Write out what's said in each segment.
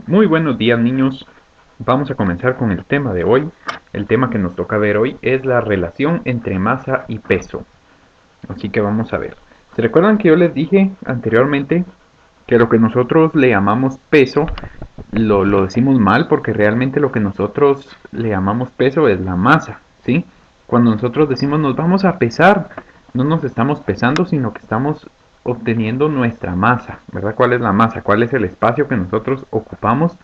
Muy buenos días, niños. Vamos a comenzar con el tema de hoy. El tema que nos toca ver hoy es la relación entre masa y peso. Así que vamos a ver. ¿Se recuerdan que yo les dije anteriormente que lo que nosotros le llamamos peso lo decimos mal porque realmente lo que nosotros le llamamos peso es la masa, ¿sí? Cuando nosotros decimos nos vamos a pesar, no nos estamos pesando, sino que estamos obteniendo nuestra masa, ¿verdad? ¿Cuál es la masa? ¿Cuál es el espacio que nosotros ocupamos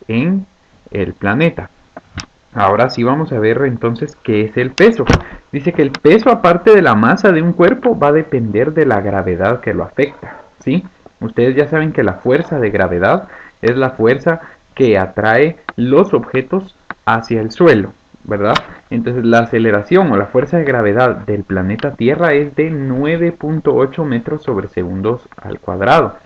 en el planeta? Ahora sí vamos a ver entonces qué es el peso. Dice que el peso, aparte de la masa de un cuerpo, va a depender de la gravedad que lo afecta, ¿sí? Ustedes ya saben que la fuerza de gravedad es la fuerza que atrae los objetos hacia el suelo, ¿verdad? Entonces la aceleración o la fuerza de gravedad del planeta Tierra es de 9.8 metros sobre segundos al cuadrado.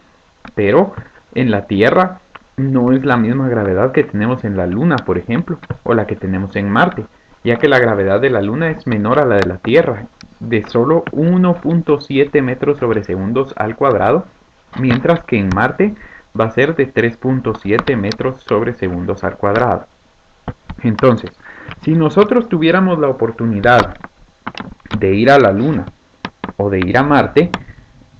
Pero en la Tierra no es la misma gravedad que tenemos en la Luna, por ejemplo, o la que tenemos en Marte, ya que la gravedad de la Luna es menor a la de la Tierra, de solo 1.7 metros sobre segundos al cuadrado, mientras que en Marte va a ser de 3.7 metros sobre segundos al cuadrado. Entonces, si nosotros tuviéramos la oportunidad de ir a la Luna o de ir a Marte,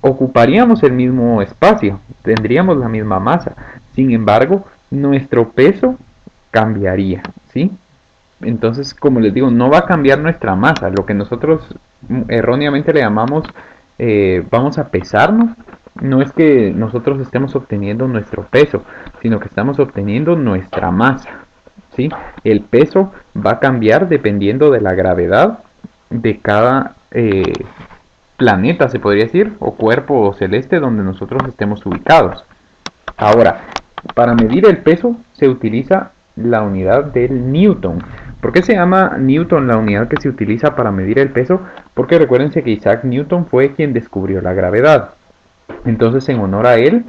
ocuparíamos el mismo espacio, tendríamos la misma masa. Sin embargo, nuestro peso cambiaría, ¿sí? Entonces, como les digo, no va a cambiar nuestra masa. Lo que nosotros erróneamente le llamamos vamos a pesarnos, no es que nosotros estemos obteniendo nuestro peso, sino que estamos obteniendo nuestra masa, ¿sí? El peso va a cambiar dependiendo de la gravedad de cada planeta, se podría decir, o cuerpo celeste donde nosotros estemos ubicados. Ahora, para medir el peso se utiliza la unidad del Newton. ¿Por qué se llama Newton la unidad que se utiliza para medir el peso? Porque recuérdense que Isaac Newton fue quien descubrió la gravedad. Entonces, en honor a él,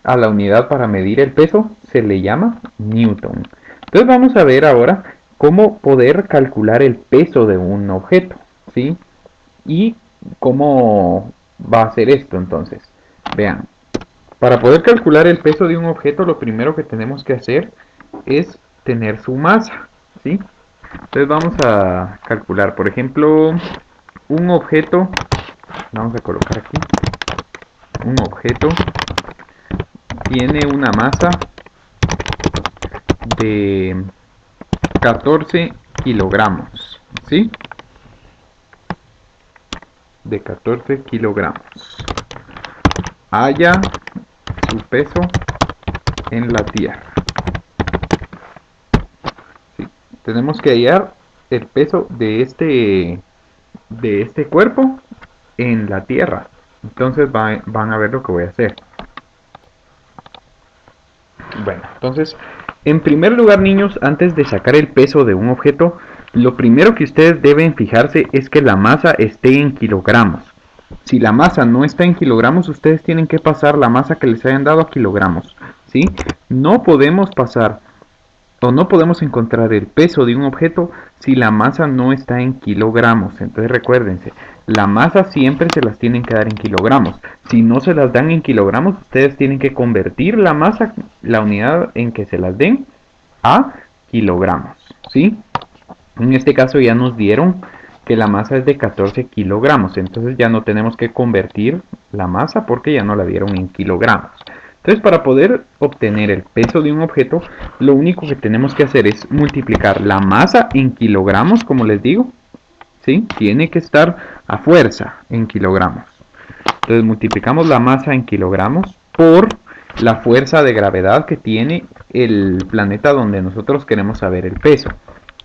a la unidad para medir el peso se le llama Newton. Entonces vamos a ver ahora cómo poder calcular el peso de un objeto, ¿sí? Y cómo va a ser esto entonces. Vean, para poder calcular el peso de un objeto, lo primero que tenemos que hacer es tener su masa, ¿sí? Entonces vamos a calcular, por ejemplo, un objeto, vamos a colocar aquí, un objeto tiene una masa de 14 kilogramos, ¿sí? De 14 kilogramos. Halla su peso en la Tierra. ¿Sí? Tenemos que hallar el peso de este cuerpo en la Tierra. Entonces van a ver lo que voy a hacer. Bueno, entonces, en primer lugar, niños, antes de sacar el peso de un objeto, lo primero que ustedes deben fijarse es que la masa esté en kilogramos. Si la masa no está en kilogramos, ustedes tienen que pasar la masa que les hayan dado a kilogramos, ¿sí? No podemos pasar o no podemos encontrar el peso de un objeto si la masa no está en kilogramos. Entonces recuérdense, la masa siempre se las tienen que dar en kilogramos. Si no se las dan en kilogramos, ustedes tienen que convertir la masa, la unidad en que se las den, a kilogramos, ¿sí? En este caso ya nos dieron que la masa es de 14 kilogramos, entonces ya no tenemos que convertir la masa porque ya no la dieron en kilogramos. Entonces, para poder obtener el peso de un objeto, lo único que tenemos que hacer es multiplicar la masa en kilogramos, como les digo, ¿sí? Tiene que estar a fuerza en kilogramos. Entonces, multiplicamos la masa en kilogramos por la fuerza de gravedad que tiene el planeta donde nosotros queremos saber el peso.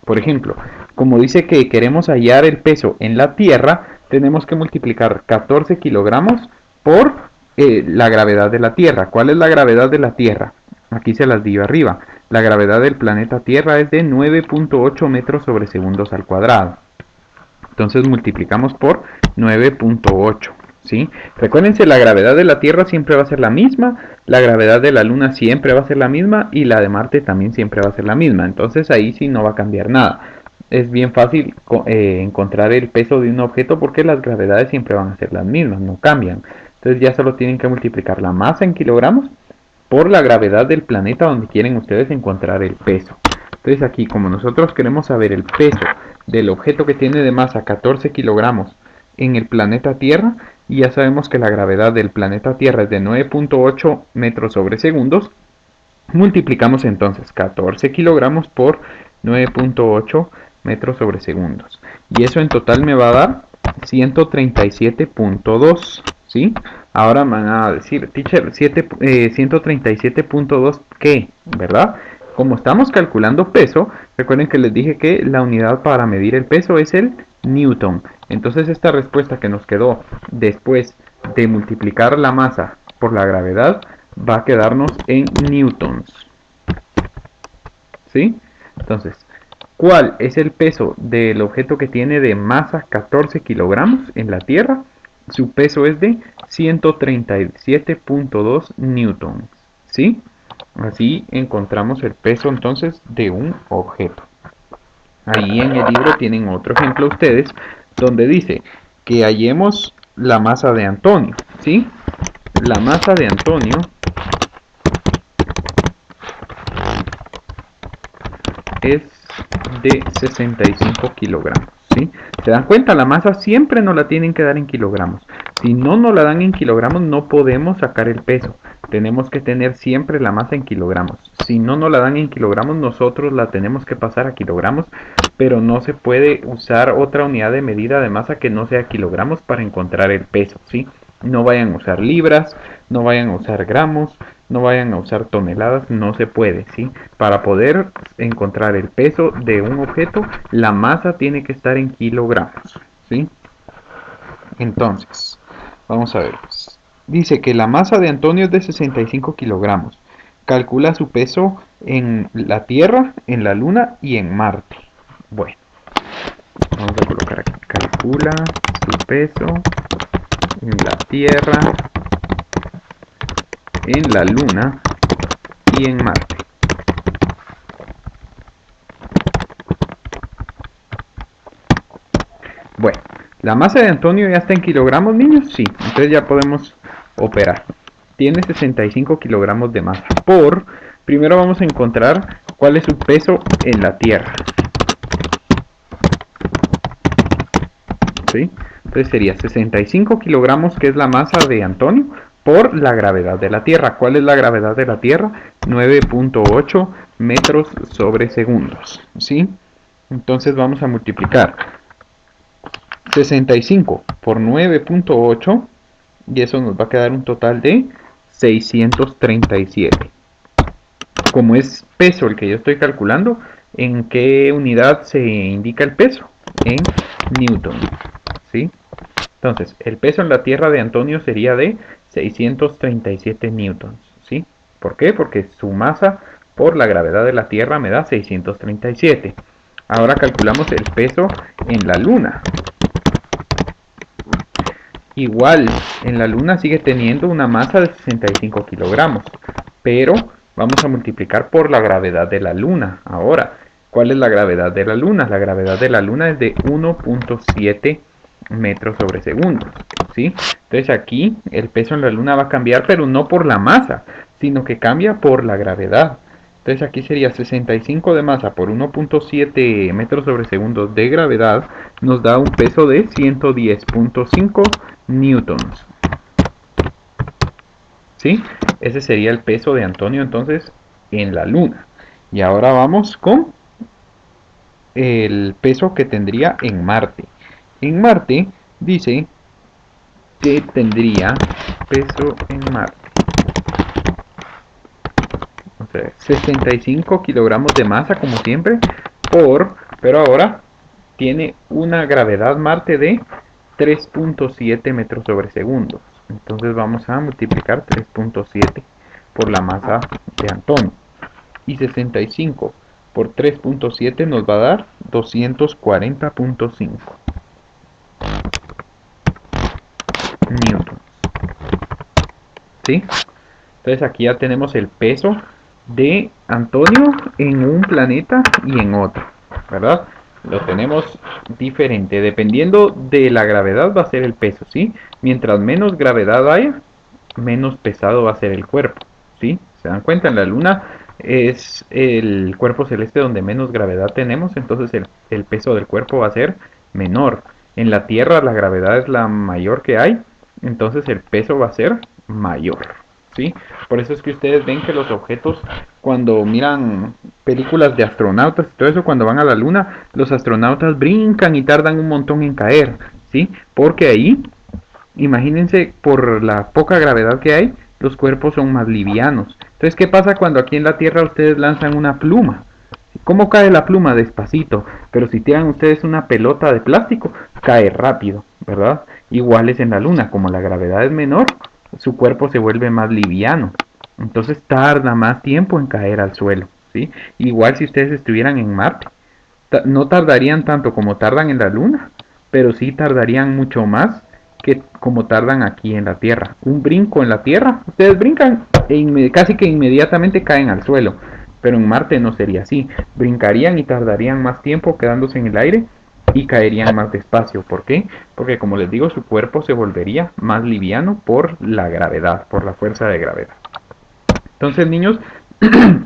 Por ejemplo, como dice que queremos hallar el peso en la Tierra, tenemos que multiplicar 14 kilogramos por la gravedad de la Tierra. ¿Cuál es la gravedad de la Tierra? Aquí se las digo arriba. La gravedad del planeta Tierra es de 9.8 metros sobre segundos al cuadrado. Entonces multiplicamos por 9.8. ¿Sí? Recuérdense, la gravedad de la Tierra siempre va a ser la misma, la gravedad de la Luna siempre va a ser la misma y la de Marte también siempre va a ser la misma. Entonces ahí sí no va a cambiar nada. Es bien fácil encontrar el peso de un objeto porque las gravedades siempre van a ser las mismas, no cambian. Entonces ya solo tienen que multiplicar la masa en kilogramos por la gravedad del planeta donde quieren ustedes encontrar el peso. Entonces aquí, como nosotros queremos saber el peso del objeto que tiene de masa 14 kilogramos en el planeta Tierra, y ya sabemos que la gravedad del planeta Tierra es de 9.8 metros sobre segundos, multiplicamos entonces 14 kilogramos por 9.8 metros sobre segundos. Y eso en total me va a dar 137.2, ¿sí? Ahora me van a decir, teacher, 137.2, ¿qué? ¿Verdad? Como estamos calculando peso, recuerden que les dije que la unidad para medir el peso es el newton. Entonces esta respuesta que nos quedó después de multiplicar la masa por la gravedad va a quedarnos en newtons. ¿Sí? Entonces, ¿cuál es el peso del objeto que tiene de masa 14 kilogramos en la Tierra? Su peso es de 137.2 newtons. ¿Sí? Así encontramos el peso entonces de un objeto. Ahí en el libro tienen otro ejemplo ustedes donde dice que hallemos la masa de Antonio, ¿sí? La masa de Antonio es de 65 kilogramos, ¿sí? ¿Se dan cuenta? La masa siempre nos la tienen que dar en kilogramos. Si no nos la dan en kilogramos, no podemos sacar el peso. Tenemos que tener siempre la masa en kilogramos. Si no nos la dan en kilogramos, nosotros la tenemos que pasar a kilogramos, pero no se puede usar otra unidad de medida de masa que no sea kilogramos para encontrar el peso, ¿sí? No vayan a usar libras, no vayan a usar gramos, no vayan a usar toneladas, no se puede, ¿sí? Para poder encontrar el peso de un objeto, la masa tiene que estar en kilogramos, ¿sí? Entonces, vamos a ver. Dice que la masa de Antonio es de 65 kilogramos. Calcula su peso en la Tierra, en la Luna y en Marte. Bueno, vamos a colocar aquí. Calcula su peso en la Tierra, en la Luna y en Marte. Bueno, la masa de Antonio ya está en kilogramos, niños. Sí, entonces ya podemos operar. Tiene 65 kilogramos de masa. Primero vamos a encontrar cuál es su peso en la Tierra. ¿Sí? Entonces sería 65 kilogramos, que es la masa de Antonio, por la gravedad de la Tierra. ¿Cuál es la gravedad de la Tierra? 9.8 metros sobre segundos. ¿Sí? Entonces vamos a multiplicar 65 por 9.8 y eso nos va a quedar un total de 637. Como es peso el que yo estoy calculando, ¿en qué unidad se indica el peso? En newton. ¿Sí? Entonces, el peso en la Tierra de Antonio sería de 637 newtons. ¿Sí? ¿Por qué? Porque su masa por la gravedad de la Tierra me da 637. Ahora calculamos el peso en la Luna. Igual, en la Luna sigue teniendo una masa de 65 kilogramos, pero vamos a multiplicar por la gravedad de la Luna. Ahora, ¿cuál es la gravedad de la Luna? La gravedad de la Luna es de 1.7 metros sobre segundos, ¿sí? Entonces aquí el peso en la Luna va a cambiar, pero no por la masa, sino que cambia por la gravedad. Entonces aquí sería 65 de masa por 1.7 metros sobre segundos de gravedad, nos da un peso de 110.5 newtons. ¿Sí? Ese sería el peso de Antonio entonces en la Luna. Y ahora vamos con el peso que tendría en Marte. En Marte dice que tendría peso en Marte. O sea, 65 kilogramos de masa como siempre, pero ahora tiene una gravedad Marte de 3.7 metros sobre segundos. Entonces vamos a multiplicar 3.7 por la masa de Antonio. Y 65 por 3.7 nos va a dar 240.5 newtons. ¿Sí? Entonces aquí ya tenemos el peso de Antonio en un planeta y en otro, ¿verdad? Lo tenemos diferente, dependiendo de la gravedad va a ser el peso, ¿sí? Mientras menos gravedad haya, menos pesado va a ser el cuerpo, ¿sí? ¿Se dan cuenta? En la Luna es el cuerpo celeste donde menos gravedad tenemos, entonces el peso del cuerpo va a ser menor. En la Tierra la gravedad es la mayor que hay, entonces el peso va a ser mayor, ¿sí? Por eso es que ustedes ven que los objetos, cuando miran películas de astronautas y todo eso, cuando van a la Luna, los astronautas brincan y tardan un montón en caer, ¿sí? Porque ahí, imagínense, por la poca gravedad que hay, los cuerpos son más livianos. Entonces, ¿qué pasa cuando aquí en la Tierra ustedes lanzan una pluma? ¿Cómo cae la pluma? Despacito. Pero si tiran ustedes una pelota de plástico, cae rápido, ¿verdad? Igual es en la Luna, como la gravedad es menor, su cuerpo se vuelve más liviano. Entonces tarda más tiempo en caer al suelo, ¿sí? Igual si ustedes estuvieran en Marte, no tardarían tanto como tardan en la Luna, pero sí tardarían mucho más que como tardan aquí en la Tierra. Un brinco en la Tierra, ustedes brincan e casi que inmediatamente caen al suelo, pero en Marte no sería así. Brincarían y tardarían más tiempo quedándose en el aire y caerían más despacio. ¿Por qué? Porque como les digo, su cuerpo se volvería más liviano por la gravedad, por la fuerza de gravedad. Entonces, niños,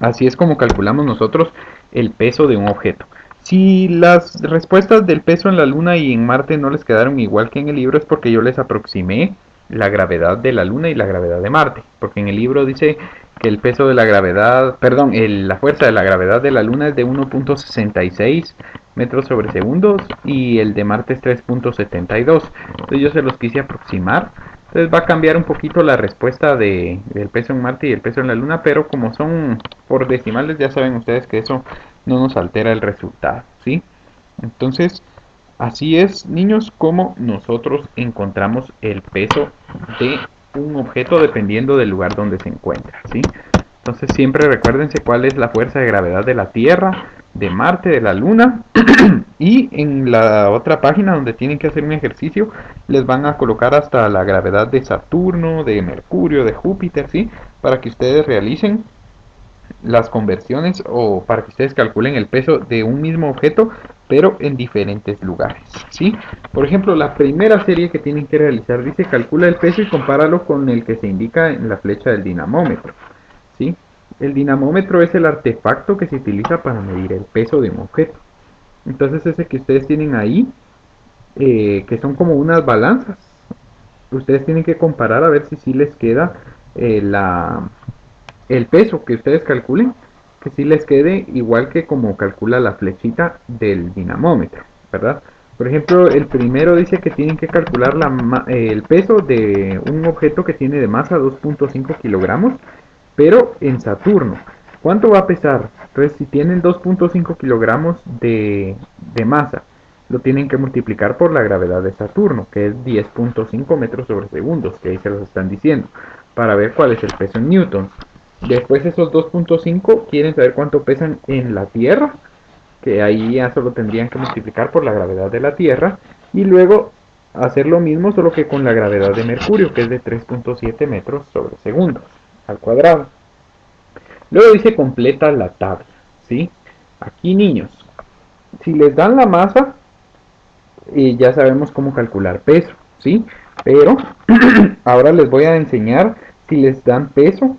así es como calculamos nosotros el peso de un objeto. Si las respuestas del peso en la Luna y en Marte no les quedaron igual que en el libro, es porque yo les aproximé la gravedad de la Luna y la gravedad de Marte. Porque en el libro dice que el peso de la gravedad, perdón, la fuerza de la gravedad de la Luna es de 1.66 metros sobre segundos y el de Marte es 3.72. Entonces yo se los quise aproximar. Entonces va a cambiar un poquito la respuesta del peso en Marte y el peso en la Luna, pero como son por decimales, ya saben ustedes que eso no nos altera el resultado, ¿sí? Entonces, así es, niños, como nosotros encontramos el peso de un objeto dependiendo del lugar donde se encuentra, ¿sí? Entonces siempre recuérdense cuál es la fuerza de gravedad de la Tierra, de Marte, de la Luna. Y en la otra página donde tienen que hacer un ejercicio, les van a colocar hasta la gravedad de Saturno, de Mercurio, de Júpiter, ¿sí? Para que ustedes realicen las conversiones o para que ustedes calculen el peso de un mismo objeto, pero en diferentes lugares, ¿sí? Por ejemplo, la primera serie que tienen que realizar dice calcula el peso y compáralo con el que se indica en la flecha del dinamómetro, ¿sí? El dinamómetro es el artefacto que se utiliza para medir el peso de un objeto. Entonces ese que ustedes tienen ahí, que son como unas balanzas, ustedes tienen que comparar a ver si sí les queda el peso que ustedes calculen, que sí les quede igual que como calcula la flechita del dinamómetro, ¿verdad? Por ejemplo, el primero dice que tienen que calcular el peso de un objeto que tiene de masa 2.5 kilogramos, pero en Saturno. ¿Cuánto va a pesar? Entonces, si tienen 2.5 kilogramos de masa, lo tienen que multiplicar por la gravedad de Saturno, que es 10.5 metros sobre segundos, que ahí se los están diciendo, para ver cuál es el peso en newtons. Después esos 2.5 quieren saber cuánto pesan en la Tierra, que ahí ya solo tendrían que multiplicar por la gravedad de la Tierra, y luego hacer lo mismo solo que con la gravedad de Mercurio, que es de 3.7 metros sobre segundos al cuadrado. Luego dice completa la tabla, ¿sí? Aquí, niños, si les dan la masa, ya sabemos cómo calcular peso, ¿sí? Pero ahora les voy a enseñar si les dan peso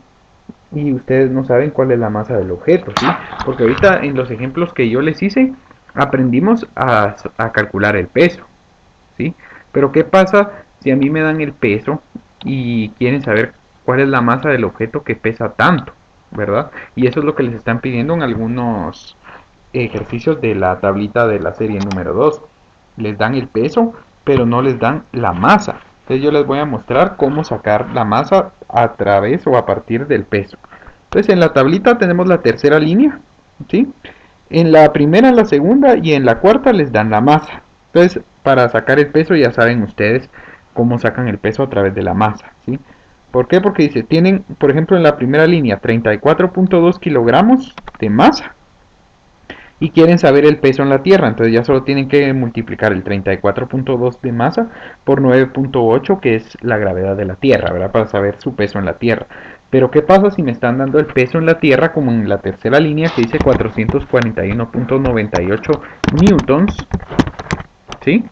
y ustedes no saben cuál es la masa del objeto, ¿sí? Porque ahorita en los ejemplos que yo les hice, aprendimos a calcular el peso, ¿sí? Pero ¿qué pasa si a mí me dan el peso y quieren saber cuál es la masa del objeto que pesa tanto, ¿verdad? Y eso es lo que les están pidiendo en algunos ejercicios de la tablita de la serie número 2. Les dan el peso, pero no les dan la masa. Entonces yo les voy a mostrar cómo sacar la masa a través o a partir del peso. Entonces en la tablita tenemos la tercera línea, ¿sí? En la primera, en la segunda y en la cuarta les dan la masa. Entonces para sacar el peso ya saben ustedes cómo sacan el peso a través de la masa, ¿sí? ¿Por qué? Porque dice, tienen, por ejemplo, en la primera línea 34.2 kilogramos de masa y quieren saber el peso en la Tierra. Entonces ya solo tienen que multiplicar el 34.2 de masa por 9.8, que es la gravedad de la Tierra, ¿verdad? Para saber su peso en la Tierra. Pero ¿qué pasa si me están dando el peso en la Tierra como en la tercera línea que dice 441.98 newtons? ¿Sí?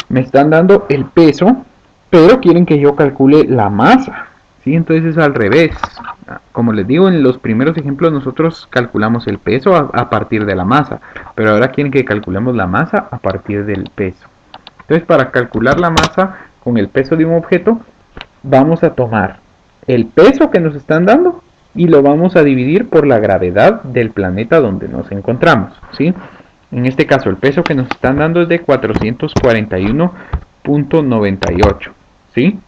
Me están dando el peso, pero quieren que yo calcule la masa, ¿sí? Entonces es al revés. Como les digo, en los primeros ejemplos nosotros calculamos el peso a partir de la masa, pero ahora quieren que calculemos la masa a partir del peso. Entonces, para calcular la masa con el peso de un objeto, vamos a tomar el peso que nos están dando y lo vamos a dividir por la gravedad del planeta donde nos encontramos, ¿sí? En este caso, el peso que nos están dando es de 441.98, ¿sí?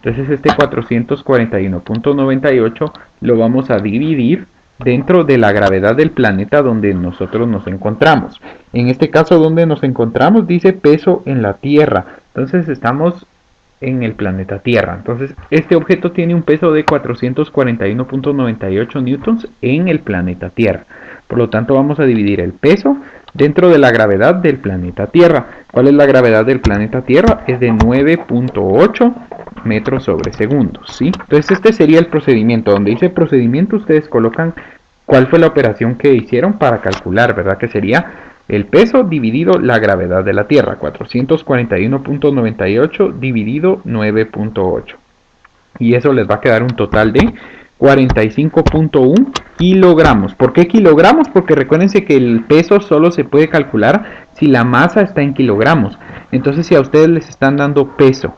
Entonces este 441.98 lo vamos a dividir dentro de la gravedad del planeta donde nosotros nos encontramos. En este caso, donde nos encontramos dice peso en la Tierra. Entonces estamos en el planeta Tierra. Entonces este objeto tiene un peso de 441.98 newtons en el planeta Tierra. Por lo tanto, vamos a dividir el peso dentro de la gravedad del planeta Tierra. ¿Cuál es la gravedad del planeta Tierra? Es de 9.8 metros sobre segundo, ¿sí? Entonces este sería el procedimiento. Donde dice procedimiento, ustedes colocan cuál fue la operación que hicieron para calcular, ¿verdad? Que sería el peso dividido la gravedad de la Tierra, 441.98 dividido 9.8. Y eso les va a quedar un total de 45.1 kilogramos. ¿Por qué kilogramos? Porque recuérdense que el peso solo se puede calcular si la masa está en kilogramos. Entonces, si a ustedes les están dando peso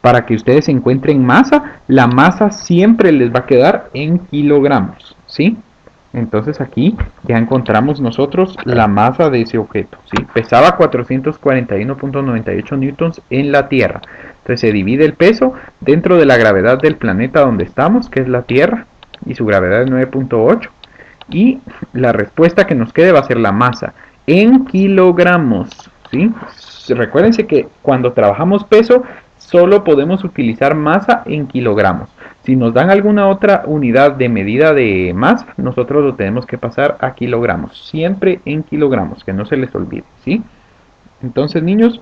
para que ustedes encuentren masa, la masa siempre les va a quedar en kilogramos, ¿sí? Entonces aquí ya encontramos nosotros la masa de ese objeto, ¿sí? Pesaba 441.98 newtons en la Tierra. Entonces se divide el peso dentro de la gravedad del planeta donde estamos, que es la Tierra, y su gravedad es 9.8. Y la respuesta que nos quede va a ser la masa en kilogramos, ¿sí? Recuérdense que cuando trabajamos peso, solo podemos utilizar masa en kilogramos. Si nos dan alguna otra unidad de medida de masa, nosotros lo tenemos que pasar a kilogramos. Siempre en kilogramos, que no se les olvide, ¿sí? Entonces, niños,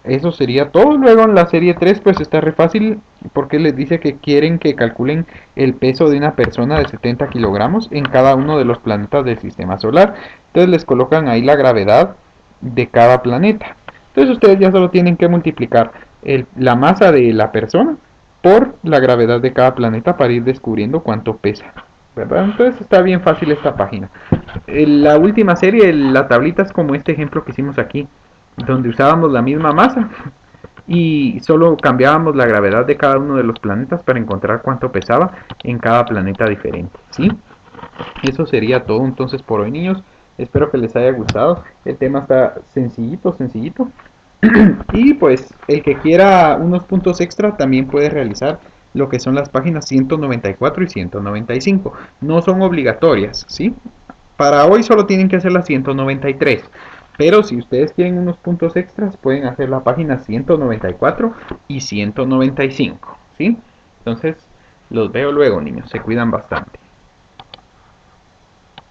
eso sería todo. Luego en la serie 3 pues está re fácil porque les dice que quieren que calculen el peso de una persona de 70 kilogramos en cada uno de los planetas del sistema solar. Entonces les colocan ahí la gravedad de cada planeta. Entonces ustedes ya solo tienen que multiplicar la masa de la persona por la gravedad de cada planeta para ir descubriendo cuánto pesa, ¿verdad? Entonces está bien fácil esta página. La última serie, la tablita es como este ejemplo que hicimos aquí, donde usábamos la misma masa y solo cambiábamos la gravedad de cada uno de los planetas para encontrar cuánto pesaba en cada planeta diferente, ¿sí? Eso sería todo entonces por hoy, niños. Espero que les haya gustado. El tema está sencillito, sencillito. Y pues el que quiera unos puntos extra también puede realizar lo que son las páginas 194 y 195. No son obligatorias, ¿sí? Para hoy solo tienen que hacer la 193. Pero si ustedes quieren unos puntos extras, pueden hacer la página 194 y 195, ¿sí? Entonces, los veo luego, niños. Se cuidan bastante.